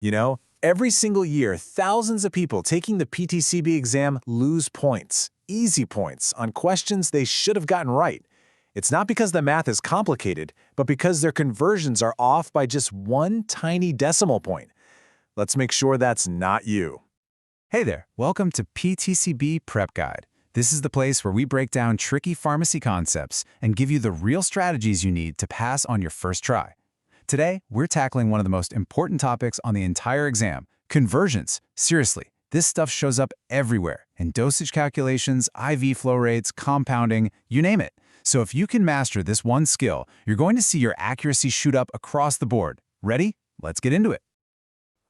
You know, every single year, thousands of people taking the PTCB exam lose points, easy points, on questions they should have gotten right. It's not because the math is complicated, but because their conversions are off by just one tiny decimal point. Let's make sure that's not you. Hey there, welcome to PTCB Prep Guide. This is the place where we break down tricky pharmacy concepts and give you the real strategies you need to pass on your first try. Today, we're tackling one of the most important topics on the entire exam, conversions. Seriously, this stuff shows up everywhere, in dosage calculations, IV flow rates, compounding, you name it. So if you can master this one skill, you're going to see your accuracy shoot up across the board. Ready? Let's get into it.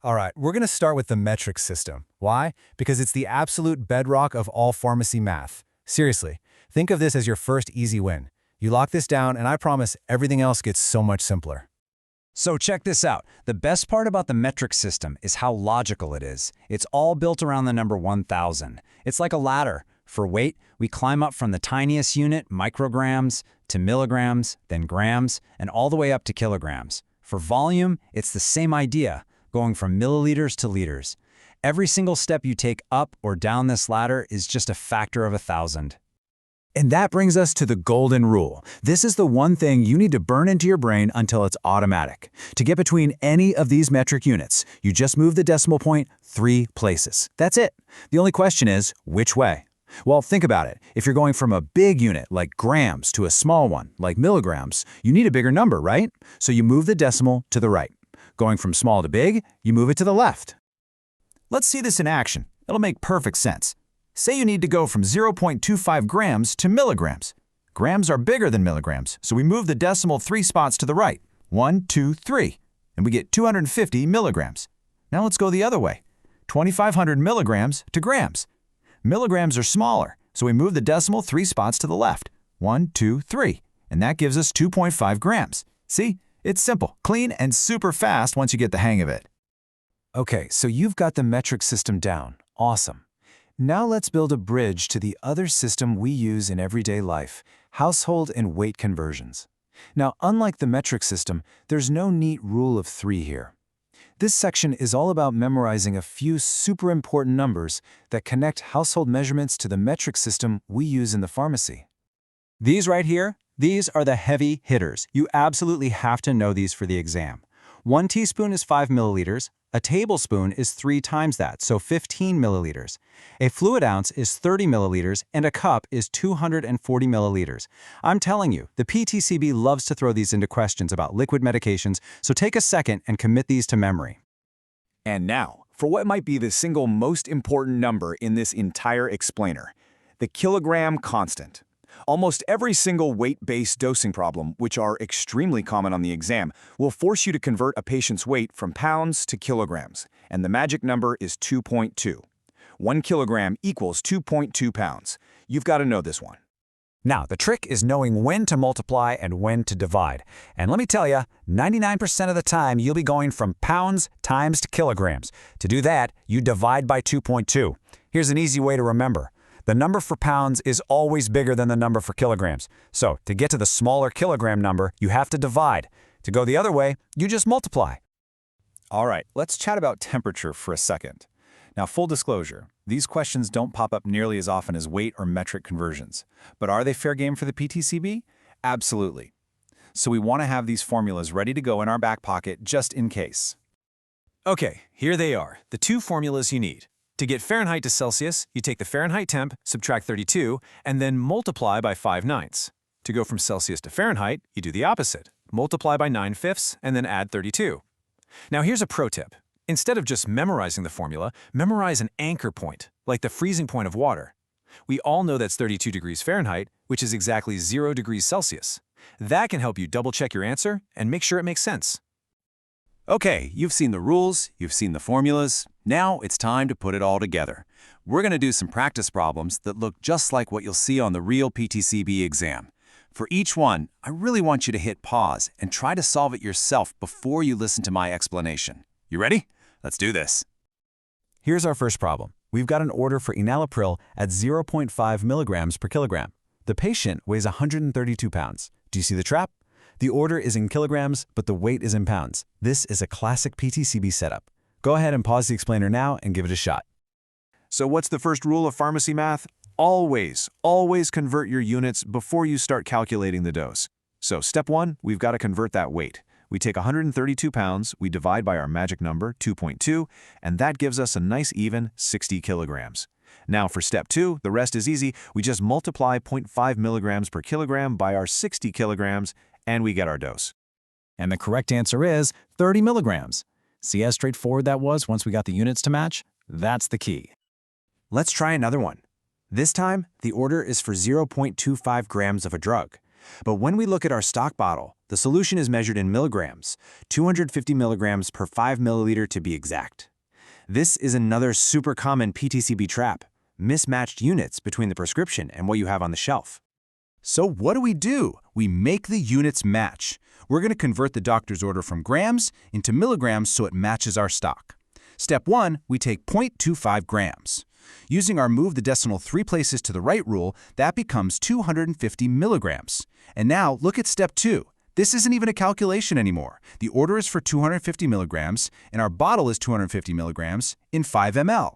All right, we're going to start with the metric system. Why? Because it's the absolute bedrock of all pharmacy math. Seriously, think of this as your first easy win. You lock this down, and I promise everything else gets so much simpler. So check this out. The best part about the metric system is how logical it is. It's all built around the number 1,000. It's like a ladder. For weight, we climb up from the tiniest unit, micrograms, to milligrams, then grams, and all the way up to kilograms. For volume, it's the same idea, going from milliliters to liters. Every single step you take up or down this ladder is just a factor of 1,000. And that brings us to the golden rule. This is the one thing you need to burn into your brain until it's automatic. To get between any of these metric units, you just move the decimal point 3 places. That's it. The only question is, which way? Well, think about it. If you're going from a big unit, like grams, to a small one, like milligrams, you need a bigger number, right? So you move the decimal to the right. Going from small to big, you move it to the left. Let's see this in action. It'll make perfect sense. Say you need to go from 0.25 grams to milligrams. Grams are bigger than milligrams, so we move the decimal 3 spots to the right. 1, 2, 3. And we get 250 milligrams. Now let's go the other way. 2,500 milligrams to grams. Milligrams are smaller, so we move the decimal 3 spots to the left. 1, 2, 3. And that gives us 2.5 grams. See? It's simple, clean, and super fast once you get the hang of it. Okay, so you've got the metric system down. Awesome. Now let's build a bridge to the other system we use in everyday life, household and weight conversions. Now, unlike the metric system, there's no neat rule of 3 here. This section is all about memorizing a few super important numbers that connect household measurements to the metric system we use in the pharmacy. These right here, these are the heavy hitters. You absolutely have to know these for the exam. 1 teaspoon is 5 milliliters. A tablespoon is 3 times that, so 15 milliliters. A fluid ounce is 30 milliliters, and a cup is 240 milliliters. I'm telling you, the PTCB loves to throw these into questions about liquid medications, so take a second and commit these to memory. And now, for what might be the single most important number in this entire explainer, the kilogram constant. Almost every single weight-based dosing problem, which are extremely common on the exam, will force you to convert a patient's weight from pounds to kilograms, and the magic number is 2.2. 1 kilogram equals 2.2 pounds. You've got to know this one. Now, the trick is knowing when to multiply and when to divide. And let me tell you, 99% of the time, you'll be going from pounds times to kilograms. To do that, you divide by 2.2. Here's an easy way to remember. The number for pounds is always bigger than the number for kilograms. So, to get to the smaller kilogram number, you have to divide. To go the other way, you just multiply. All right, let's chat about temperature for a second. Now, full disclosure, these questions don't pop up nearly as often as weight or metric conversions. But are they fair game for the PTCB? Absolutely. So we want to have these formulas ready to go in our back pocket just in case. Okay, here they are, the 2 formulas you need. To get Fahrenheit to Celsius, you take the Fahrenheit temp, subtract 32, and then multiply by 5/9. To go from Celsius to Fahrenheit, you do the opposite. Multiply by 9/5 and then add 32. Now here's a pro tip. Instead of just memorizing the formula, memorize an anchor point, like the freezing point of water. We all know that's 32 degrees Fahrenheit, which is exactly 0 degrees Celsius. That can help you double-check your answer and make sure it makes sense. Okay, you've seen the rules, you've seen the formulas. Now it's time to put it all together. We're going to do some practice problems that look just like what you'll see on the real PTCB exam. For each one, I really want you to hit pause and try to solve it yourself before you listen to my explanation. You ready? Let's do this. Here's our first problem. We've got an order for enalapril at 0.5 milligrams per kilogram. The patient weighs 132 pounds. Do you see the trap? The order is in kilograms, but the weight is in pounds. This is a classic PTCB setup. Go ahead and pause the explainer now and give it a shot. So what's the first rule of pharmacy math? Always convert your units before you start calculating the dose. So step 1, we've got to convert that weight. We take 132 pounds, we divide by our magic number, 2.2, and that gives us a nice even 60 kilograms. Now for step 2, the rest is easy. We just multiply 0.5 milligrams per kilogram by our 60 kilograms, and we get our dose. And the correct answer is 30 milligrams. See how straightforward that was once we got the units to match? That's the key. Let's try another one. This time, the order is for 0.25 grams of a drug. But when we look at our stock bottle, the solution is measured in milligrams, 250 milligrams per 5 milliliter to be exact. This is another super common PTCB trap, mismatched units between the prescription and what you have on the shelf. So what do? We make the units match. We're going to convert the doctor's order from grams into milligrams so it matches our stock. Step 1, we take 0.25 grams. Using our move the decimal 3 places to the right rule, that becomes 250 milligrams. And now look at step 2. This isn't even a calculation anymore. The order is for 250 milligrams, and our bottle is 250 milligrams in 5 ml.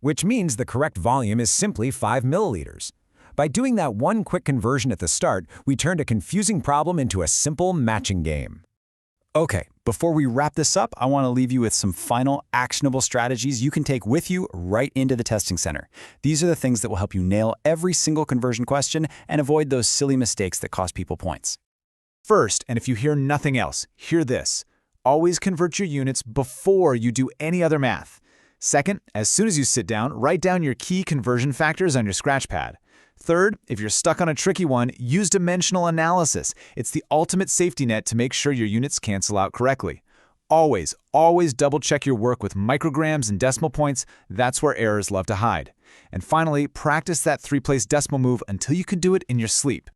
Which means the correct volume is simply 5 milliliters. By doing that one quick conversion at the start, we turned a confusing problem into a simple matching game. Okay, before we wrap this up, I want to leave you with some final actionable strategies you can take with you right into the testing center. These are the things that will help you nail every single conversion question and avoid those silly mistakes that cost people points. First, and if you hear nothing else, hear this. Always convert your units before you do any other math. Second, as soon as you sit down, write down your key conversion factors on your scratch pad. Third, if you're stuck on a tricky one, use dimensional analysis. It's the ultimate safety net to make sure your units cancel out correctly. Always double-check your work with micrograms and decimal points. That's where errors love to hide. And finally, practice that 3-place decimal move until you can do it in your sleep.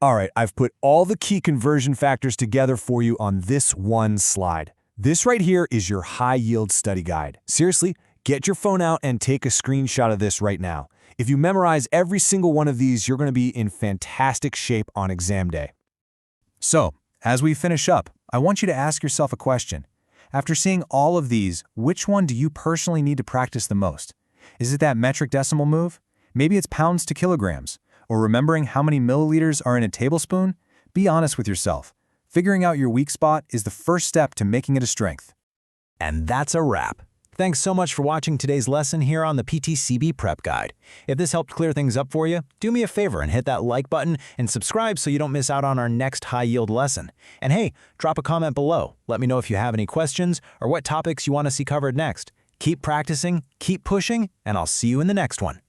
All right, I've put all the key conversion factors together for you on this one slide. This right here is your high-yield study guide. Seriously, get your phone out and take a screenshot of this right now. If you memorize every single one of these, you're going to be in fantastic shape on exam day. So, as we finish up, I want you to ask yourself a question. After seeing all of these, which one do you personally need to practice the most? Is it that metric decimal move? Maybe it's pounds to kilograms. Or remembering how many milliliters are in a tablespoon? Be honest with yourself. Figuring out your weak spot is the first step to making it a strength. And that's a wrap. Thanks so much for watching today's lesson here on the PTCB Prep Guide. If this helped clear things up for you, do me a favor and hit that like button and subscribe so you don't miss out on our next high-yield lesson. And hey, drop a comment below. Let me know if you have any questions or what topics you want to see covered next. Keep practicing, keep pushing, and I'll see you in the next one.